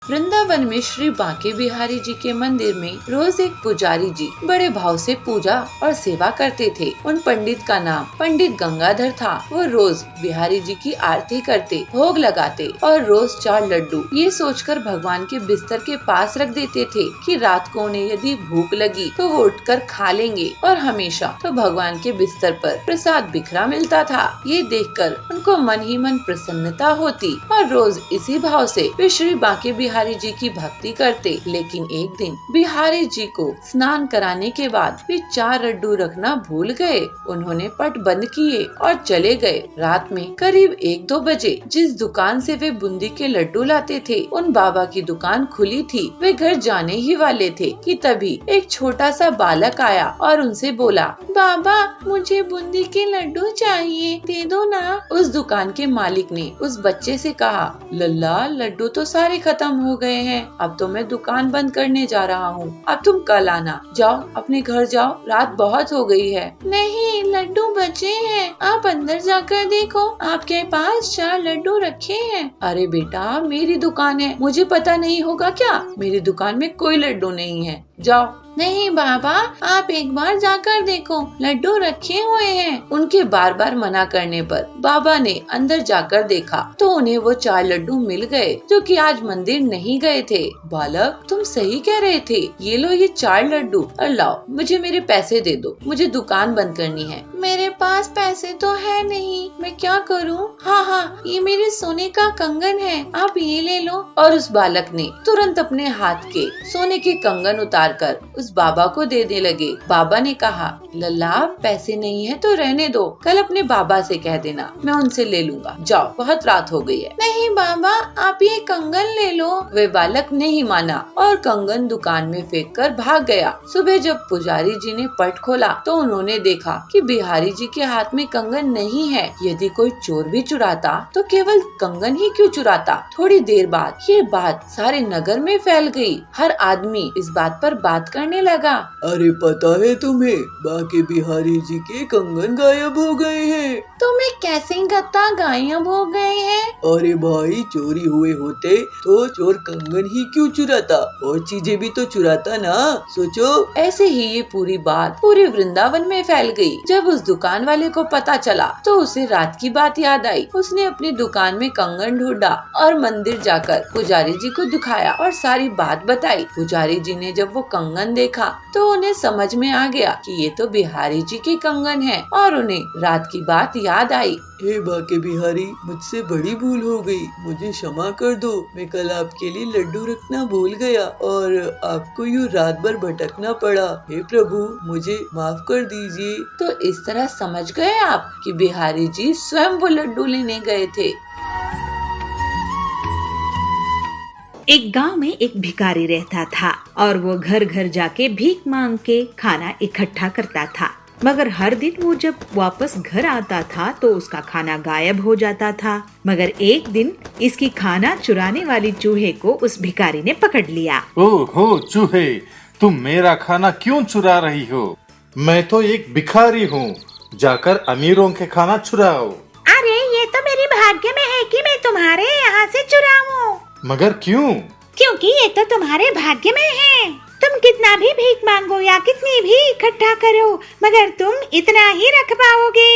वृंदावन में श्री बांके बिहारी जी के मंदिर में रोज एक पुजारी जी बड़े भाव से पूजा और सेवा करते थे। उन पंडित का नाम पंडित गंगाधर था। वो रोज बिहारी जी की आरती करते, भोग लगाते और रोज 4 लड्डू ये सोचकर भगवान के बिस्तर के पास रख देते थे कि रात को उन्हें यदि भूख लगी तो वो उठकर खा लेंगे और हमेशा तो भगवान के बिस्तर पर प्रसाद बिखरा मिलता था। ये देखकर उनको मन ही मन प्रसन्नता होती और रोज इसी भाव से वे श्री बांके बिहारी जी की भक्ति करते। लेकिन एक दिन बिहारी जी को स्नान कराने के बाद वे 4 लड्डू रखना भूल गए। उन्होंने पट बंद किए और चले गए। रात में करीब 1-2 बजे जिस दुकान से वे बूंदी के लड्डू लाते थे उन बाबा की दुकान खुली थी। वे घर जाने ही वाले थे कि तभी एक छोटा सा बालक आया और उनसे बोला, बाबा मुझे बूंदी के लड्डू चाहिए, दे दो ना। उस दुकान के मालिक ने उस बच्चे से कहा, लल्ला लड्डू तो सारे खत्म हो गए हैं, अब तो मैं दुकान बंद करने जा रहा हूँ, अब तुम कल आना। जाओ अपने घर जाओ, रात बहुत हो गई है। नहीं लड्डू बचे हैं, आप अंदर जाकर देखो, आपके पास 4 लड्डू रखे हैं। अरे बेटा मेरी दुकान है, मुझे पता नहीं होगा क्या? मेरी दुकान में कोई लड्डू नहीं है, जाओ। नहीं बाबा आप एक बार जाकर देखो, लड्डू रखे हुए हैं। उनके बार बार मना करने पर बाबा ने अंदर जाकर देखा तो उन्हें वो 4 लड्डू मिल गए जो कि आज मंदिर नहीं गए थे। बालक तुम सही कह रहे थे, ये लो ये 4 लड्डू और लाओ मुझे मेरे पैसे दे दो, मुझे दुकान बंद करनी है। मेरे पास पैसे तो है नहीं, मैं क्या करूँ? हाँ ये मेरे सोने का कंगन है, आप ये ले लो। और उस बालक ने तुरंत अपने हाथ के सोने के कंगन उतार कर उस बाबा को देने लगे। बाबा ने कहा, लल्ला पैसे नहीं है तो रहने दो, कल अपने बाबा से कह देना, मैं उनसे ले लूंगा, जाओ बहुत रात हो गई है। नहीं बाबा आप ये कंगन ले लो। वे बालक नहीं माना और कंगन दुकान में फेंक कर भाग गया। सुबह जब पुजारी जी ने पट खोला तो उन्होंने देखा कि बिहारी जी के हाथ में कंगन नहीं है। यदि कोई चोर भी चुराता तो केवल कंगन ही क्यों चुराता? थोड़ी देर बाद ये बात सारे नगर में फैल गई। हर आदमी इस बात पर बात करने लगा। अरे पता है तुम्हें, बांके बिहारी जी के कंगन गायब हो गए हैं। तुम्हें कैसे गत्ता गायब हो गए हैं? अरे भाई चोरी हुए होते तो चोर कंगन ही क्यों चुराता, और चीजें भी तो चुराता ना, सोचो। ऐसे ही ये पूरी बात पूरे वृंदावन में फैल गई। जब उस दुकान वाले को पता चला तो उसे रात की बात याद आई। उसने अपनी दुकान में कंगन ढूंढा और मंदिर जाकर पुजारी जी को दिखाया और सारी बात बताई। पुजारी जी ने जब वो कंगन देखा तो उन्हें समझ में आ गया कि ये तो बिहारी जी के कंगन है और उन्हें रात की बात याद आई। हे बांके बिहारी, मुझसे बड़ी भूल हो गई, मुझे क्षमा कर दो। मैं कल आपके लिए लड्डू रखना भूल गया और आपको यूँ रात भर भटकना पड़ा। हे प्रभु मुझे माफ कर दीजिए। तो इस तरह समझ गए आप कि बिहारी जी स्वयं वो लड्डू लेने गए थे। एक गांव में एक भिखारी रहता था और वो घर घर जाके भीख मांग के खाना इकट्ठा करता था। मगर हर दिन वो जब वापस घर आता था तो उसका खाना गायब हो जाता था। मगर एक दिन इसकी खाना चुराने वाली चूहे को उस भिखारी ने पकड़ लिया। ओहो चूहे, तुम मेरा खाना क्यों चुरा रही हो? मैं तो एक भिखारी हूँ, जाकर अमीरों के खाना चुराओ। अरे ये तो मेरी भाग्य में है कि मैं तुम्हारे यहाँ से चुराऊं। मगर क्यों? क्योंकि ये तो तुम्हारे भाग्य में है। तुम कितना भी भीख मांगो या कितनी भी इकट्ठा करो, मगर तुम इतना ही रख पाओगे।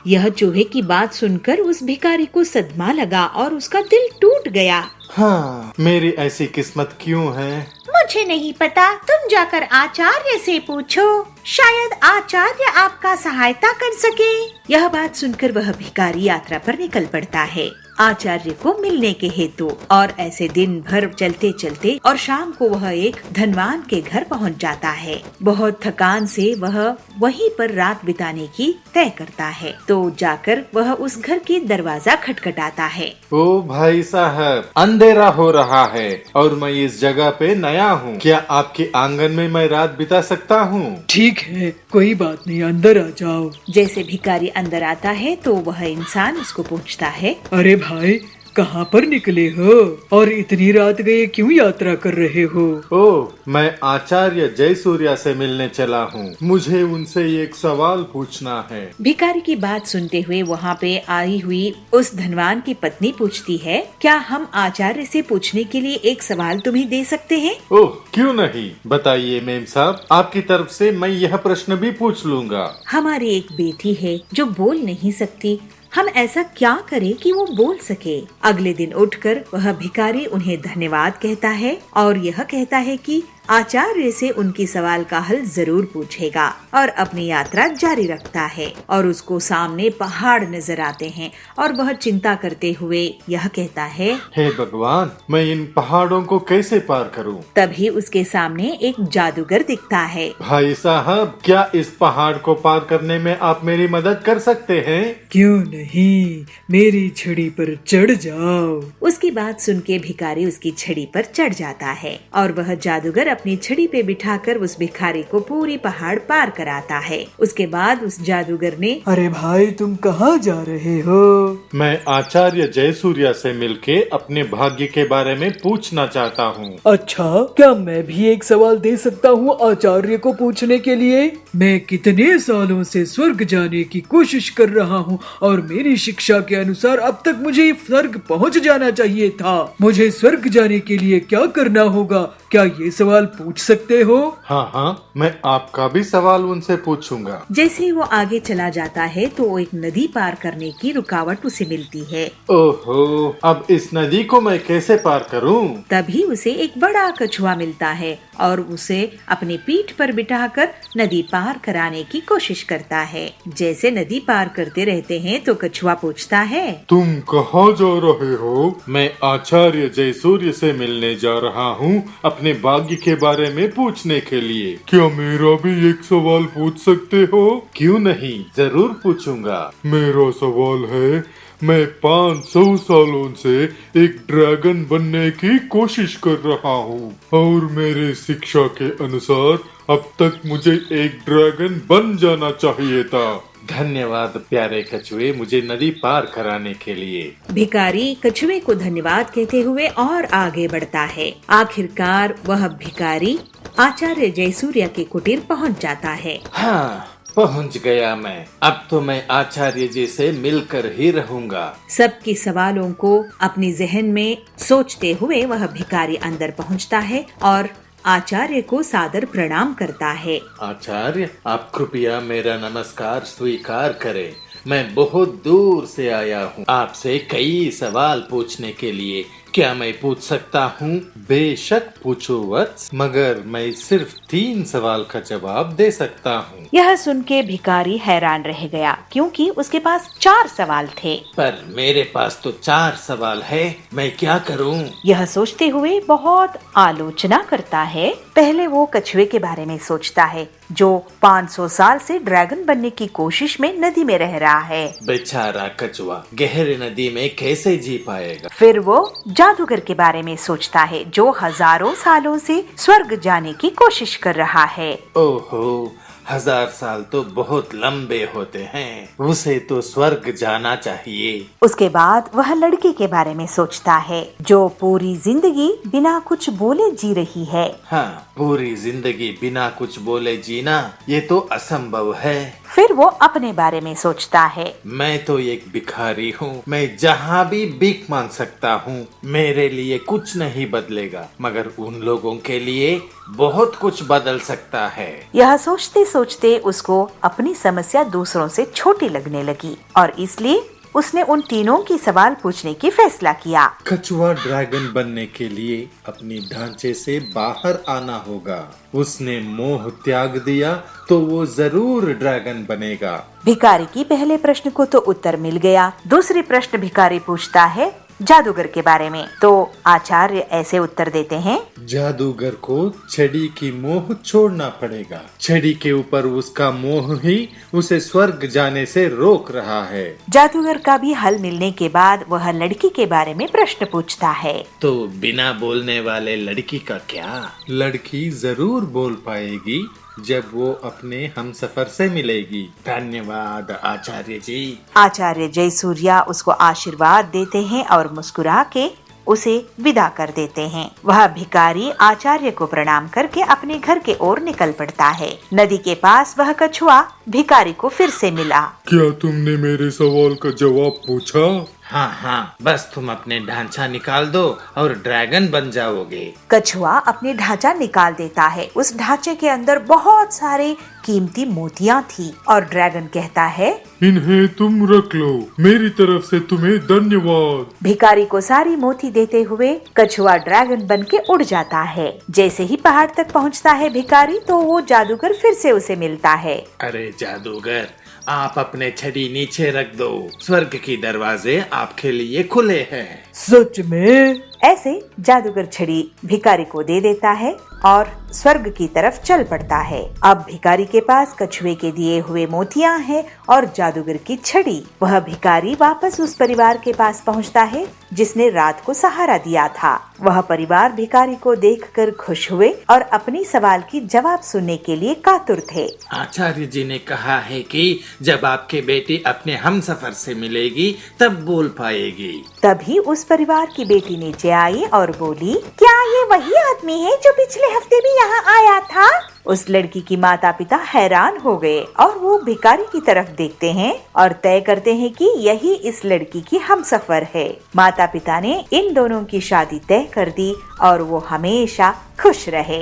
यह चूहे की बात सुनकर उस भिखारी को सदमा लगा और उसका दिल टूट गया। हाँ, मेरी ऐसी किस्मत क्यों है? मुझे नहीं पता, तुम जाकर आचार्य से पूछो, शायद आचार्य आपका सहायता कर सके। यह बात सुनकर वह भिखारी यात्रा पर निकल पड़ता है आचार्य को मिलने के हेतु। और ऐसे दिन भर चलते चलते और शाम को वह एक धनवान के घर पहुंच जाता है। बहुत थकान से वह वहीं पर रात बिताने की तय करता है। तो जाकर वह उस घर की दरवाजा खटखटाता है। ओ भाई साहब, अंधेरा हो रहा है और मैं इस जगह पे नया हूँ, क्या आपके आंगन में मैं रात बिता सकता हूँ? ठीक है, कोई बात नहीं, अंदर आ जाओ। जैसे भिखारी अंदर आता है तो वह इंसान उसको पूछता है, अरे भाई कहाँ पर निकले हो और इतनी रात गए क्यों यात्रा कर रहे हो? ओह, मैं आचार्य जयसूर्या से मिलने चला हूँ। मुझे उनसे एक सवाल पूछना है। भिखारी की बात सुनते हुए वहाँ पे आई हुई उस धनवान की पत्नी पूछती है, क्या हम आचार्य से पूछने के लिए एक सवाल तुम्हें दे सकते हैं? ओह, क्यों नहीं, बताइए मेम साहब, आपकी तरफ से मैं यह प्रश्न भी पूछ लूँगा। हमारी एक बेटी है जो बोल नहीं सकती, हम ऐसा क्या करें कि वो बोल सके? अगले दिन उठकर वह भिखारी उन्हें धन्यवाद कहता है और यह कहता है कि आचार्य से उनकी सवाल का हल जरूर पूछेगा और अपनी यात्रा जारी रखता है। और उसको सामने पहाड़ नजर आते हैं और वह चिंता करते हुए यह कहता है, हे भगवान, मैं इन पहाड़ों को कैसे पार करूं? तभी उसके सामने एक जादूगर दिखता है। भाई साहब, क्या इस पहाड़ को पार करने में आप मेरी मदद कर सकते हैं? क्यों नहीं, मेरी छड़ी पर चढ़ जाओ। उसकी बात सुन के भिखारी उसकी छड़ी पर चढ़ जाता है और वह जादूगर अपनी छड़ी पे बिठाकर उस भिखारी को पूरी पहाड़ पार कराता है। उसके बाद उस जादूगर ने, अरे भाई, तुम कहाँ जा रहे हो? मैं आचार्य जयसूर्या से मिलके अपने भाग्य के बारे में पूछना चाहता हूँ। अच्छा, क्या मैं भी एक सवाल दे सकता हूँ आचार्य को पूछने के लिए? मैं कितने सालों से स्वर्ग जाने की कोशिश कर रहा हूँ और मेरी शिक्षा के अनुसार अब तक मुझे स्वर्ग पहुँच जाना चाहिए था। मुझे स्वर्ग जाने के लिए क्या करना होगा? क्या ये सवाल पूछ सकते हो? हाँ हाँ, मैं आपका भी सवाल उनसे पूछूंगा। जैसे ही वो आगे चला जाता है तो वो एक नदी पार करने की रुकावट उसे मिलती है। ओहो, अब इस नदी को मैं कैसे पार करूं? तभी उसे एक बड़ा कछुआ मिलता है और उसे अपनी पीठ पर बिठाकर नदी पार कराने की कोशिश करता है। जैसे नदी पार करते रहते हैं तो कछुआ पूछता है, तुम कहाँ जा रहे हो? मैं आचार्य जयसूर्य से मिलने जा रहा हूँ अपने भाग्य के बारे में पूछने के लिए। क्या मेरा भी एक सवाल पूछ सकते हो? क्यों नहीं, जरूर पूछूंगा। मेरा सवाल है, मैं 500 सालों से एक ड्रैगन बनने की कोशिश कर रहा हूँ और मेरे शिक्षा के अनुसार अब तक मुझे एक ड्रैगन बन जाना चाहिए था। धन्यवाद प्यारे कछुए, मुझे नदी पार कराने के लिए। भिखारी कछुए को धन्यवाद कहते हुए और आगे बढ़ता है। आखिरकार वह भिखारी आचार्य जयसूर्या के कुटीर पहुंच जाता है। हाँ, पहुंच गया मैं। अब तो मैं आचार्य जी से मिलकर ही रहूंगा। सबके सवालों को अपने जहन में सोचते हुए वह भिखारी अंदर पहुंचता है और आचार्य को सादर प्रणाम करता है। आचार्य, आप कृपया मेरा नमस्कार स्वीकार करें। मैं बहुत दूर से आया हूँ आपसे कई सवाल पूछने के लिए। क्या मैं पूछ सकता हूँ? बेशक पूछो वत्स, मगर मैं सिर्फ 3 सवाल का जवाब दे सकता हूँ। यह सुन के भिखारी हैरान रह गया क्योंकि उसके पास 4 सवाल थे। पर मेरे पास तो 4 सवाल है, मैं क्या करूँ? यह सोचते हुए बहुत आलोचना करता है। पहले वो कछुए के बारे में सोचता है जो 500 साल से ड्रैगन बनने की कोशिश में नदी में रह रहा है। बेचारा कछुआ गहरी नदी में कैसे जी पाएगा? फिर वो जादूगर के बारे में सोचता है जो हजारों सालों से स्वर्ग जाने की कोशिश कर रहा है। ओहो, 1000 साल तो बहुत लंबे होते हैं, उसे तो स्वर्ग जाना चाहिए। उसके बाद वह लड़की के बारे में सोचता है जो पूरी जिंदगी बिना कुछ बोले जी रही है। हाँ, पूरी जिंदगी बिना कुछ बोले जीना ये तो असंभव है। फिर वो अपने बारे में सोचता है, मैं तो एक भिखारी हूँ, मैं जहाँ भी भीख मांग सकता हूँ। मेरे लिए कुछ नहीं बदलेगा, मगर उन लोगों के लिए बहुत कुछ बदल सकता है। यह सोचते सोचते उसको अपनी समस्या दूसरों से छोटी लगने लगी और इसलिए उसने उन तीनों की सवाल पूछने की फैसला किया। कछुआ ड्रैगन बनने के लिए अपनी ढांचे से बाहर आना होगा। उसने मोह त्याग दिया तो वो जरूर ड्रैगन बनेगा। भिखारी की पहले प्रश्न को तो उत्तर मिल गया। दूसरी प्रश्न भिखारी पूछता है जादूगर के बारे में, तो आचार्य ऐसे उत्तर देते हैं, जादूगर को छड़ी की मोह छोड़ना पड़ेगा। छड़ी के ऊपर उसका मोह ही उसे स्वर्ग जाने से रोक रहा है। जादूगर का भी हल मिलने के बाद वह लड़की के बारे में प्रश्न पूछता है, तो बिना बोलने वाले लड़की का क्या? लड़की जरूर बोल पाएगी, जब वो अपने हमसफर से मिलेगी। धन्यवाद आचार्य जी। आचार्य जयसूर्या उसको आशीर्वाद देते हैं और मुस्कुरा के उसे विदा कर देते हैं। वह भिखारी आचार्य को प्रणाम करके अपने घर के ओर निकल पड़ता है। नदी के पास वह कछुआ भिखारी को फिर से मिला। क्या तुमने मेरे सवाल का जवाब पूछा? हाँ, बस तुम अपने ढांचा निकाल दो और ड्रैगन बन जाओगे। कछुआ अपने ढांचा निकाल देता है। उस ढांचे के अंदर बहुत सारे कीमती मोतियां थी और ड्रैगन कहता है, इन्हें तुम रख लो, मेरी तरफ से तुम्हें धन्यवाद। भिखारी को सारी मोती देते हुए कछुआ ड्रैगन बन के उड़ जाता है। जैसे ही पहाड़ तक पहुंचता है भिखारी, तो वो जादूगर फिर से उसे मिलता है। अरे जादूगर, आप अपने छड़ी नीचे रख दो, स्वर्ग की दरवाजे आपके लिए खुले हैं। सच में? ऐसे जादूगर छड़ी भिखारी को दे देता है और स्वर्ग की तरफ चल पड़ता है। अब भिखारी के पास कछुए के दिए हुए मोतियां हैं और जादूगर की छड़ी। वह भिखारी वापस उस परिवार के पास पहुंचता है जिसने रात को सहारा दिया था। वह परिवार भिखारी को देखकर खुश हुए और अपनी सवाल की जवाब सुनने के लिए कातुर थे। आचार्य जी ने कहा है कि जब आपकी बेटी अपने हमसफर से मिलेगी तब बोल पाएगी। तभी उस परिवार की बेटी नीचे आई और बोली, क्या ये वही आदमी है जो पिछले हफ्ते भी यहाँ आया था? उस लड़की की माता पिता हैरान हो गए और वो भिखारी की तरफ देखते हैं और तय करते हैं कि यही इस लड़की की हमसफर है। माता पिता ने इन दोनों की शादी तय कर दी और वो हमेशा खुश रहे।